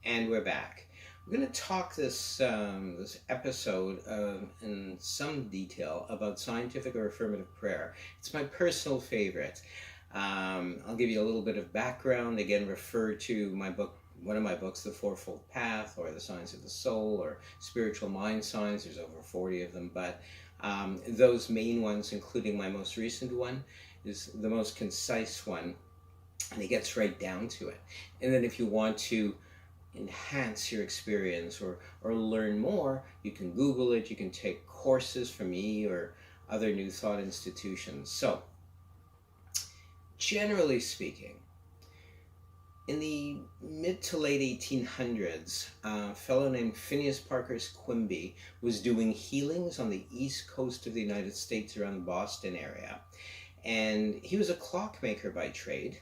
And we're back. We're going to talk this episode in some detail about scientific or affirmative prayer. It's my personal favorite. I'll give you a little bit of background. Again, refer to my book, one of my books, The Fourfold Path, or The Science of the Soul, or Spiritual Mind Science. There's over 40 of them, but those main ones, including my most recent one, is the most concise one, and it gets right down to it. And then if you want to enhance your experience or learn more, you can Google it, you can take courses from me or other New Thought institutions. So, generally speaking, in the mid to late 1800s, a fellow named Phineas Parkhurst Quimby was doing healings on the east coast of the United States around the Boston area. And he was a clockmaker by trade,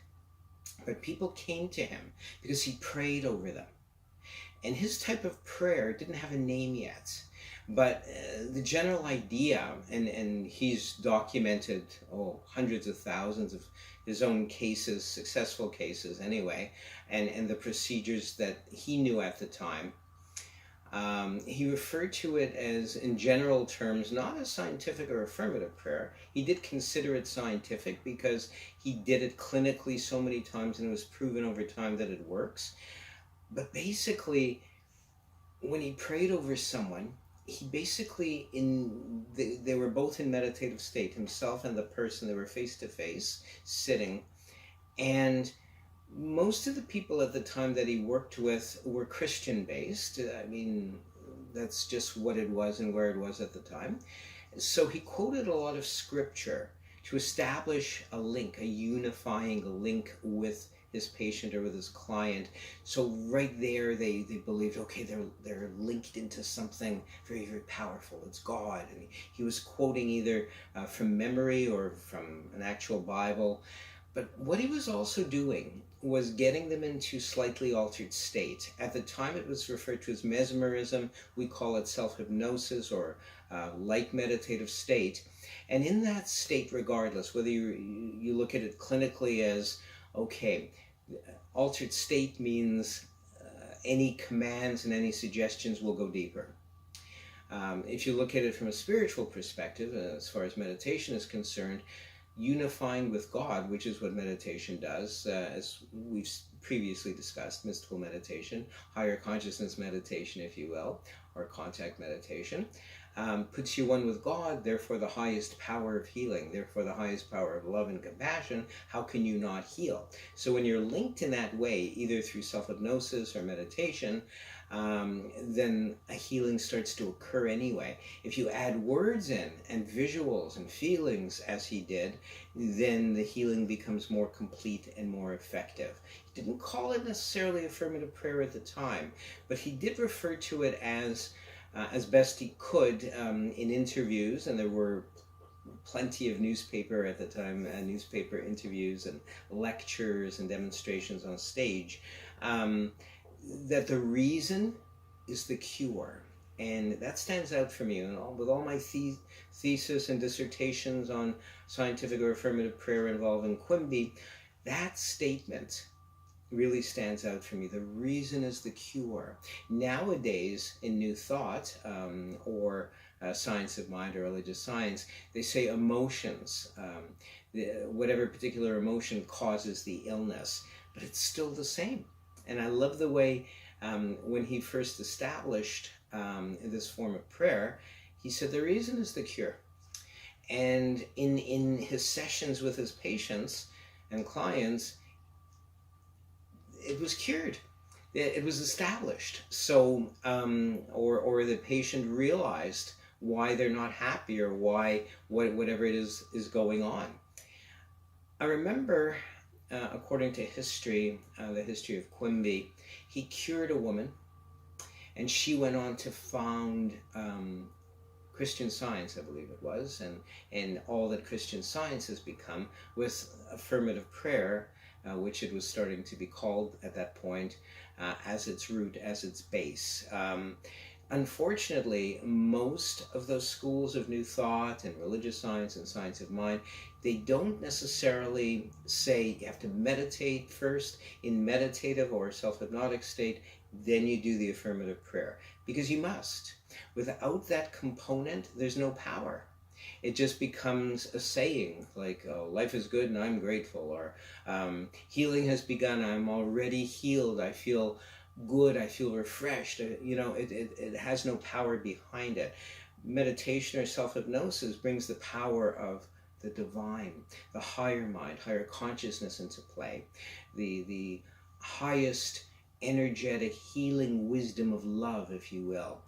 but people came to him because he prayed over them. And his type of prayer didn't have a name yet, but the general idea, and he's documented hundreds of thousands of his own cases, successful cases anyway, and the procedures that he knew at the time. He referred to it as, in general terms, not a scientific or affirmative prayer. He did consider it scientific because he did it clinically so many times and it was proven over time that it works. But basically, when he prayed over someone, he basically, they were both in meditative state, himself and the person. They were face to face, sitting, and most of the people at the time that he worked with were Christian based. I mean, that's just what it was and where it was at the time. So he quoted a lot of scripture to establish a link, a unifying link with his patient or with his client. So right there, they believed, okay, they're linked into something very, very powerful. It's God. And he was quoting either from memory or from an actual Bible. But what he was also doing was getting them into slightly altered state. At the time, it was referred to as mesmerism. We call it self-hypnosis or light meditative state. And in that state, regardless, whether you look at it clinically as, okay, altered state means any commands and any suggestions will go deeper. If you look at it from a spiritual perspective, as far as meditation is concerned, unifying with God, which is what meditation does, as we've previously discussed, mystical meditation, higher consciousness meditation, if you will, or contact meditation, puts you one with God, therefore the highest power of healing, therefore the highest power of love and compassion. How can you not heal? So when you're linked in that way, either through self-hypnosis or meditation, then a healing starts to occur anyway. If you add words in and visuals and feelings as he did, then the healing becomes more complete and more effective. He didn't call it necessarily affirmative prayer at the time, but he did refer to it as best he could in interviews, and there were plenty of newspaper at the time, newspaper interviews and lectures and demonstrations on stage, that the reason is the cure. And that stands out for me. And with all my thesis and dissertations on scientific or affirmative prayer involving Quimby, that statement really stands out for me. The reason is the cure. Nowadays, in New Thought, or science of mind or religious science, they say emotions, whatever particular emotion causes the illness, but it's still the same. And I love the way when he first established this form of prayer, he said the reason is the cure. And in his sessions with his patients and clients, it was cured. It was established. So, or the patient realized why they're not happy or why whatever it is going on. I remember, according to history, the history of Quimby, he cured a woman, and she went on to found Christian Science, I believe it was, and all that Christian Science has become with affirmative prayer, which it was starting to be called at that point, as its root, as its base. unfortunately, most of those schools of New Thought and religious science and science of mind, they don't necessarily say you have to meditate first in meditative or self-hypnotic state, then you do the affirmative prayer. Because you must. Without that component, there's no power. It just becomes a saying like, oh, life is good and I'm grateful, or healing has begun, I'm already healed, I feel good, I feel refreshed. It has no power behind it. Meditation or self-hypnosis brings the power of the divine, the higher mind, higher consciousness into play, the highest energetic healing wisdom of love, if you will.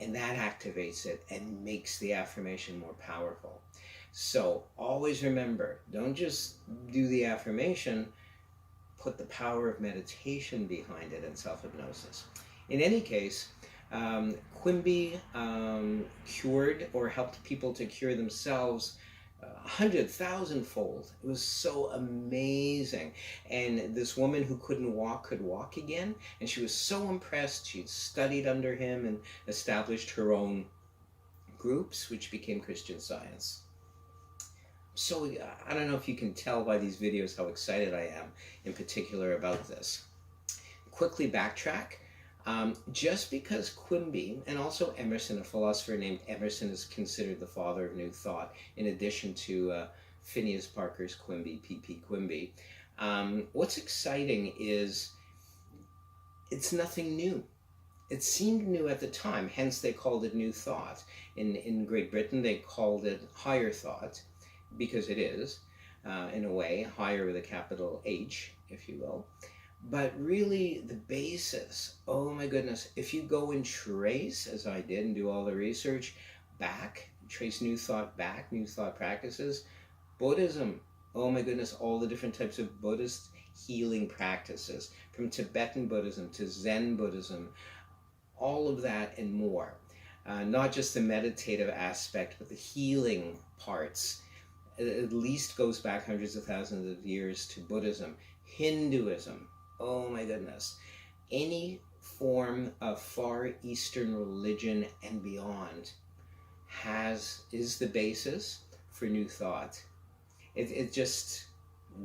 And that activates it and makes the affirmation more powerful. So always remember, don't just do the affirmation, put the power of meditation behind it and self-hypnosis. In any case, Quimby cured or helped people to cure themselves 100,000-fold. It was so amazing. And this woman who couldn't walk could walk again, and she was so impressed. She'd studied under him and established her own groups, which became Christian Science. So I don't know if you can tell by these videos how excited I am in particular about this. Quickly backtrack. Just because Quimby, and also Emerson, a philosopher named Emerson, is considered the father of New Thought, in addition to Phineas Parker's Quimby, P.P. Quimby. What's exciting is it's nothing new. It seemed new at the time, hence they called it New Thought. In Great Britain, they called it Higher Thought, because it is, in a way, higher with a capital H, if you will. But really, the basis, oh my goodness, if you go and trace, as I did, and do all the research, back, trace New Thought back, New Thought practices, Buddhism, oh my goodness, all the different types of Buddhist healing practices, from Tibetan Buddhism to Zen Buddhism, all of that and more. Not just the meditative aspect, but the healing parts. It at least goes back hundreds of thousands of years to Buddhism, Hinduism. Oh my goodness. Any form of Far Eastern religion and beyond is the basis for New Thought. It just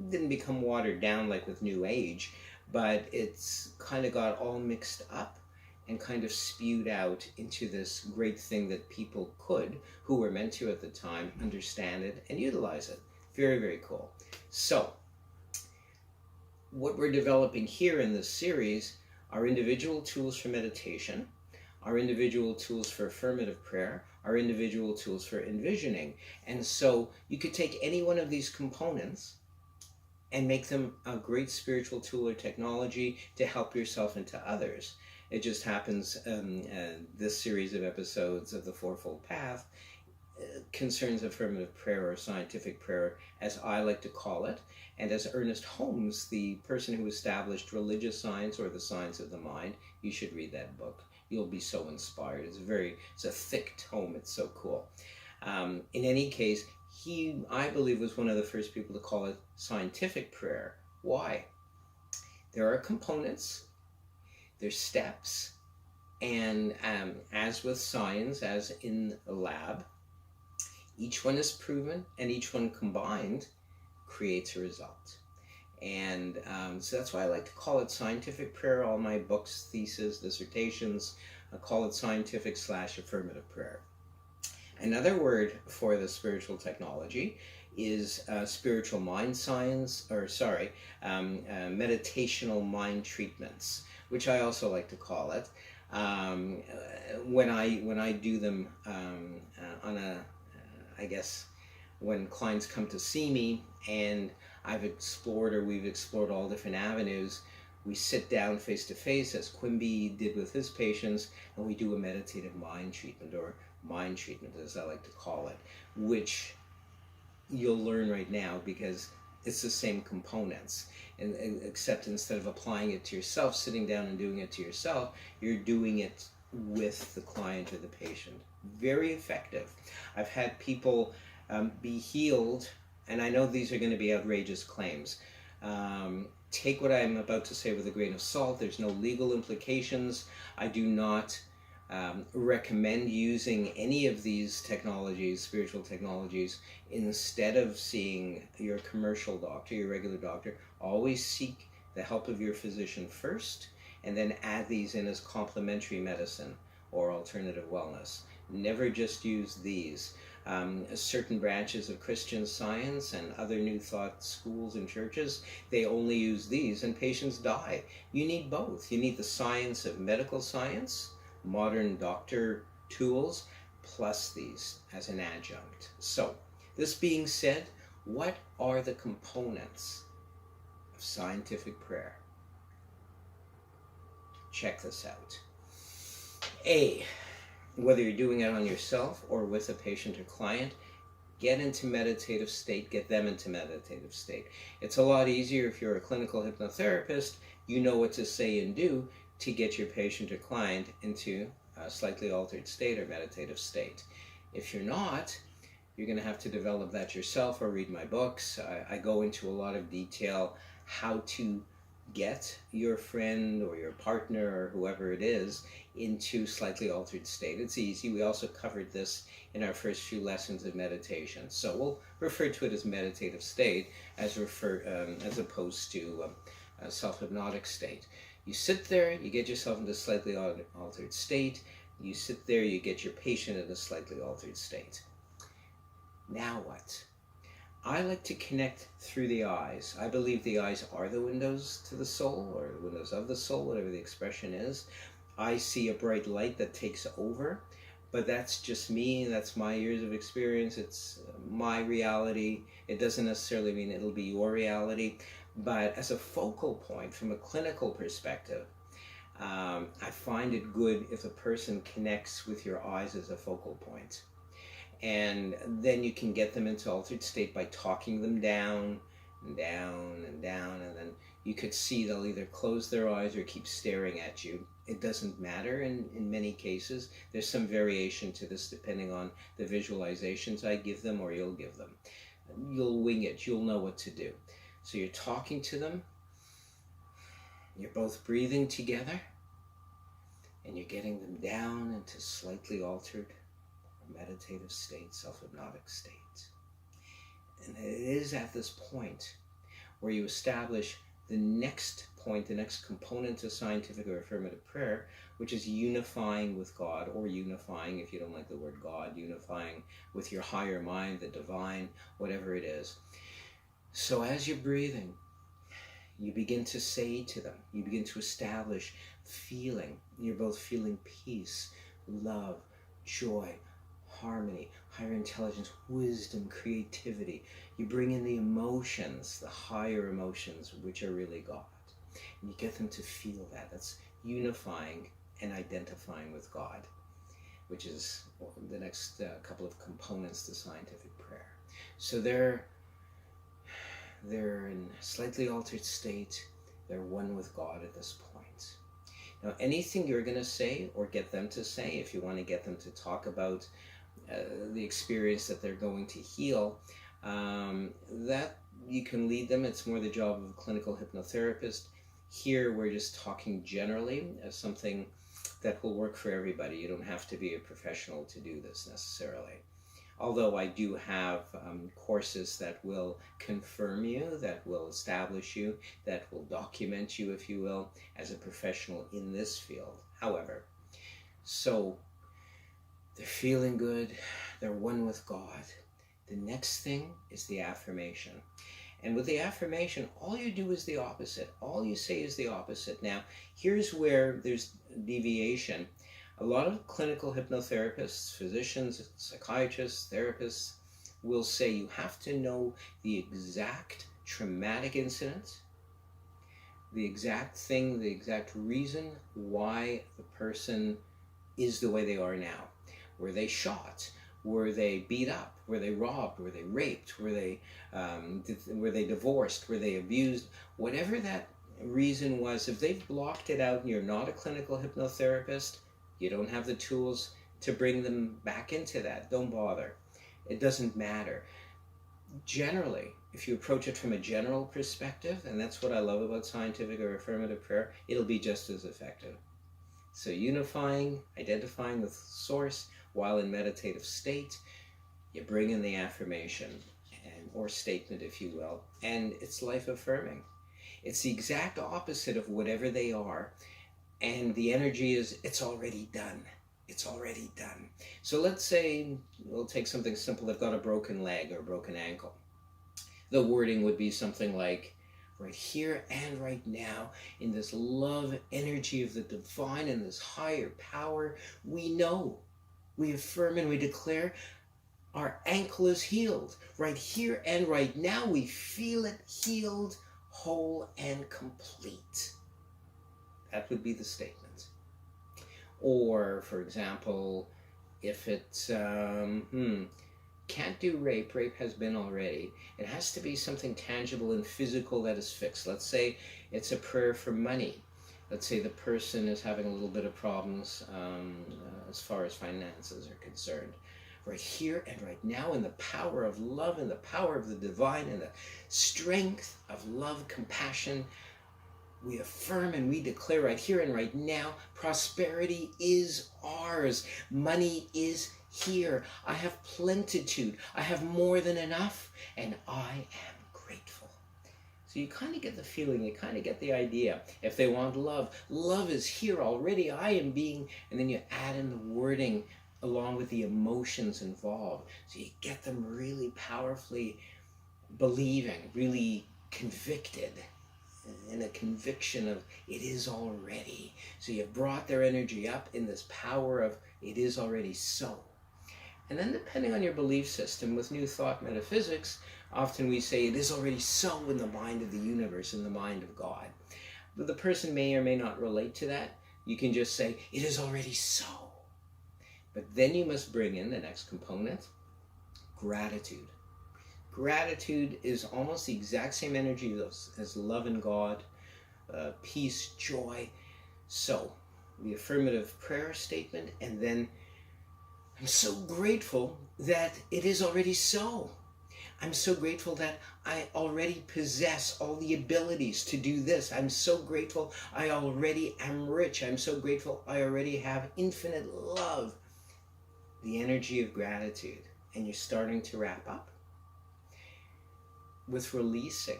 didn't become watered down like with New Age, but it's kind of got all mixed up and kind of spewed out into this great thing that people could, who were meant to at the time, understand it and utilize it. Very, very cool. So, what we're developing here in this series are individual tools for meditation, our individual tools for affirmative prayer, our individual tools for envisioning. And so you could take any one of these components and make them a great spiritual tool or technology to help yourself and to others. It just happens this series of episodes of the Fourfold Path concerns affirmative prayer or scientific prayer, as I like to call it. And as Ernest Holmes, the person who established religious science or the science of the mind, you should read that book. You'll be so inspired. It's a thick tome. It's so cool. In any case, he, I believe, was one of the first people to call it scientific prayer. Why? There are components, there's steps, and as with science, as in a lab, each one is proven and each one combined creates a result. And so that's why I like to call it scientific prayer. All my books, theses, dissertations, I call it scientific/affirmative prayer. Another word for the spiritual technology is spiritual mind science, or sorry, meditational mind treatments, which I also like to call it. When I do them on a, I guess, when clients come to see me and we've explored all different avenues, we sit down face to face, as Quimby did with his patients, and we do a meditative mind treatment, or mind treatment as I like to call it, which you'll learn right now because it's the same components, and except instead of applying it to yourself, sitting down and doing it to yourself, you're doing it with the client or the patient. Very effective. I've had people be healed, and I know these are going to be outrageous claims. Take what I'm about to say with a grain of salt. There's no legal implications. I do not recommend using any of these technologies, spiritual technologies, instead of seeing your commercial doctor, your regular doctor. Always seek the help of your physician first, and then add these in as complementary medicine or alternative wellness. Never just use these. Certain branches of Christian Science and other New Thought schools and churches, they only use these and patients die. You need both. You need the science of medical science, modern doctor tools, plus these as an adjunct. So, this being said, what are the components of scientific prayer? Check this out. A, whether you're doing it on yourself or with a patient or client, get into meditative state, get them into meditative state. It's a lot easier if you're a clinical hypnotherapist, you know what to say and do to get your patient or client into a slightly altered state or meditative state. If you're not, you're going to have to develop that yourself or read my books. I go into a lot of detail how to get your friend or your partner or whoever it is into slightly altered state. It's easy. We also covered this in our first few lessons of meditation. So we'll refer to it as meditative state as opposed to a self-hypnotic state. You sit there, you get yourself into a slightly altered state. You sit there, you get your patient in a slightly altered state. Now what? I like to connect through the eyes. I believe the eyes are the windows to the soul, or the windows of the soul, whatever the expression is. I see a bright light that takes over, but that's just me. That's my years of experience. It's my reality. It doesn't necessarily mean it'll be your reality, but as a focal point from a clinical perspective, I find it good if a person connects with your eyes as a focal point. And then you can get them into altered state by talking them down and down and down, and then you could see they'll either close their eyes or keep staring at you. It doesn't matter in many cases. There's some variation to this depending on the visualizations I give them or you'll give them. You'll wing it. You'll know what to do. So you're talking to them. You're both breathing together, and you're getting them down into slightly altered meditative state, self-hypnotic state. And it is at this point where you establish the next point, the next component to scientific or affirmative prayer, which is unifying with God, or unifying, if you don't like the word God, unifying with your higher mind, the divine, whatever it is. So as you're breathing, you begin to say to them, you begin to establish feeling. You're both feeling peace, love, joy, harmony, higher intelligence, wisdom, creativity. You bring in the emotions, the higher emotions, which are really God. And you get them to feel that. That's unifying and identifying with God, which is the next couple of components to scientific prayer. So they're in slightly altered state. They're one with God at this point. Now, anything you're going to say or get them to say, if you want to get them to talk about the experience that they're going to heal, that you can lead them. It's more the job of a clinical hypnotherapist. Here we're just talking generally as something that will work for everybody. You don't have to be a professional to do this necessarily. Although I do have courses that will confirm you, that will establish you, that will document you, if you will, as a professional in this field. However, so they're feeling good, they're one with God. The next thing is the affirmation. And with the affirmation, all you do is the opposite. All you say is the opposite. Now, here's where there's deviation. A lot of clinical hypnotherapists, physicians, psychiatrists, therapists will say you have to know the exact traumatic incident, the exact thing, the exact reason why the person is the way they are now. Were they shot? Were they beat up? Were they robbed? Were they raped? Were they divorced? Were they abused? Whatever that reason was, if they've blocked it out and you're not a clinical hypnotherapist, you don't have the tools to bring them back into that. Don't bother. It doesn't matter. Generally, if you approach it from a general perspective, and that's what I love about scientific or affirmative prayer, it'll be just as effective. So unifying, identifying with source while in meditative state, you bring in the affirmation and or statement, if you will, and it's life affirming. It's the exact opposite of whatever they are, and the energy is it's already done. It's already done. So let's say we'll take something simple. They've got a broken leg or a broken ankle. The wording would be something like, right here and right now, in this love energy of the divine and this higher power, we know, we affirm and we declare our ankle is healed. Right here and right now, we feel it healed, whole, and complete. That would be the statement. Or, for example, if it's, can't do rape, rape has been already. It has to be something tangible and physical that is fixed. Let's say it's a prayer for money. Let's say the person is having a little bit of problems as far as finances are concerned. Right here and right now, in the power of love and the power of the divine and the strength of love, compassion, we affirm and we declare right here and right now, prosperity is ours. Money is here. I have plenitude. I have more than enough, and I am grateful. So you kind of get the feeling, you kind of get the idea. If they want love, love is here already. I am being, and then you add in the wording along with the emotions involved. So you get them really powerfully believing, really convicted, and a conviction of it is already. So you've brought their energy up in this power of it is already so. And then depending on your belief system, with New Thought metaphysics, often we say it is already so in the mind of the universe, in the mind of God. But the person may or may not relate to that. You can just say, it is already so. But then you must bring in the next component, gratitude. Gratitude is almost the exact same energy as love in God, peace, joy. So, the affirmative prayer statement, and then I'm so grateful that it is already so. I'm so grateful that I already possess all the abilities to do this. I'm so grateful I already am rich. I'm so grateful I already have infinite love. The energy of gratitude. And you're starting to wrap up with releasing.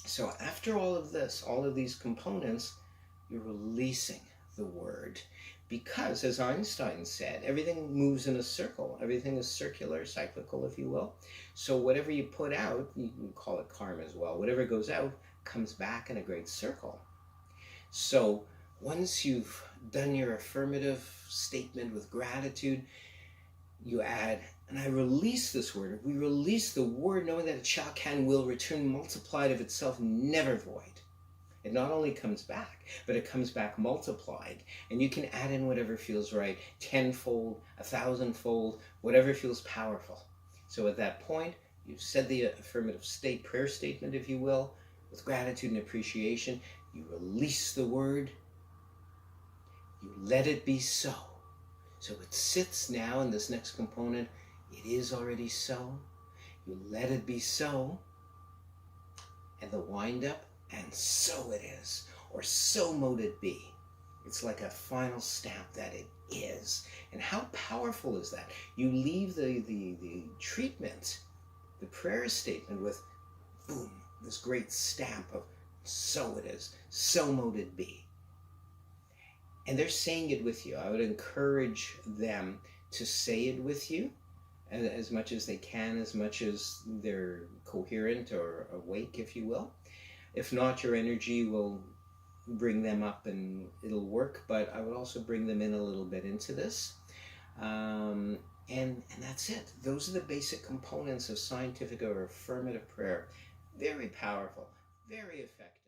So after all of this, all of these components, you're releasing the word. Because, as Einstein said, everything moves in a circle. Everything is circular, cyclical, if you will. So whatever you put out, you can call it karma as well, whatever goes out comes back in a great circle. So once you've done your affirmative statement with gratitude, you add, and I release this word. We release the word knowing that it shall, can, will return multiplied of itself, never void. It not only comes back, but it comes back multiplied. And you can add in whatever feels right, 10-fold, 1,000-fold, whatever feels powerful. So at that point, you've said the affirmative prayer statement, if you will, with gratitude and appreciation. You release the word. You let it be so. So it sits now in this next component. It is already so. You let it be so. And the wind up, and so it is. Or so mote it be. It's like a final stamp that it is. And how powerful is that? You leave the treatment, the prayer statement with, boom, this great stamp of so it is. So mote it be. And they're saying it with you. I would encourage them to say it with you as much as they can, as much as they're coherent or awake, if you will. If not, your energy will bring them up and it'll work, but I would also bring them in a little bit into this. And that's it. Those are the basic components of scientific or affirmative prayer. Very powerful, very effective.